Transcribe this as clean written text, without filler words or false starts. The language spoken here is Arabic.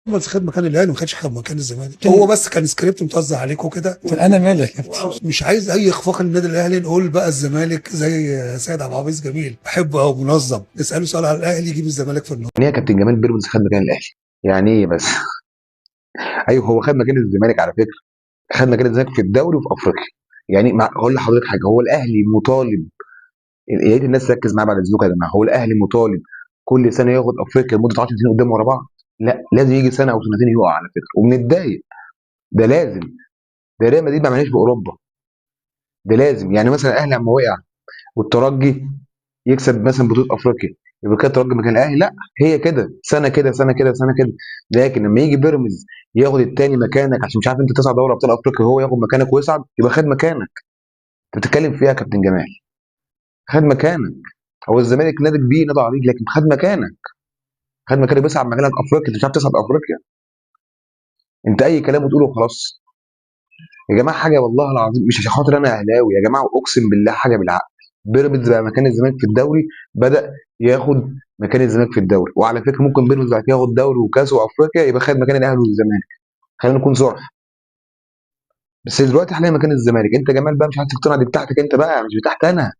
بس خد مكان الاهلي ما كانش خد مكان الزمالك، هو بس كان سكريبت متوزع عليكم كده. انا مالك؟ مش عايز اي اخفاق للنادي الاهلي، نقول بقى الزمالك زي سيد عبد العزيز جميل بحبه او منظم، نساله سؤال على الاهلي يجيب الزمالك في النص. يعني ايه يا كابتن جمال بيراميدز خد مكان الاهلي؟ يعني ايه بس؟ ايوه هو خد مكان الزمالك على فكره، خد مكان الزمالك في الدوري وفي افريقيا. يعني هقول لحضرتك حاجه، هو الاهلي مطالب، يا ريت الناس تركز معايا بعد اذنكم يا جماعه، هو الاهلي مطالب كل سنه ياخد افريقيا لمده 10 سنين قدام ورا بعض؟ لا، لازم يجي سنه او سنتين يقع على فكره وبنتضايق. ده لازم، ده ريال مدريد ما عملهاش باوروبا، ده لازم. يعني مثلا الاهلي لما وقع والترجي يكسب مثلا بطوله افريقيا، يبقى كده الترجي مكان الاهلي؟ لا، هي كده سنه كده سنه كده سنه كده. لكن لما يجي بيراميدز ياخد التاني مكانك عشان مش عارف انت تصعد دوري ابطال افريقيا، هو ياخد مكانك ويصعد، يبقى خد مكانك. انت بتتكلم فيها يا كابتن جمال؟ خد مكانك. هو الزمالك نادي كبير، نادي عريق، لكن خد مكانك، خد مكانك بيصعد مكانك افريقيا، انت مش عارف تصعد افريقيا، انت اي كلام وتقوله وخلاص. يا جماعه حاجه والله العظيم، مش عشان خاطر انا اهلاوي يا جماعه، اقسم بالله حاجه بالعقل. بيراميدز بقى مكان الزمالك في الدوري، بدا ياخد مكان الزمالك في الدوري. وعلى فكره ممكن بيراميدز بعد كده ياخد دوري وكاس وافريقيا، يبقى خد مكان الاهلي والزمالك. خلينا نكون صراحه. بس دلوقتي حاليا مكان الزمالك. انت يا جمال بقى مش عايز تقتنع، دي بتاعتك انت بقى مش بتاعتي انا.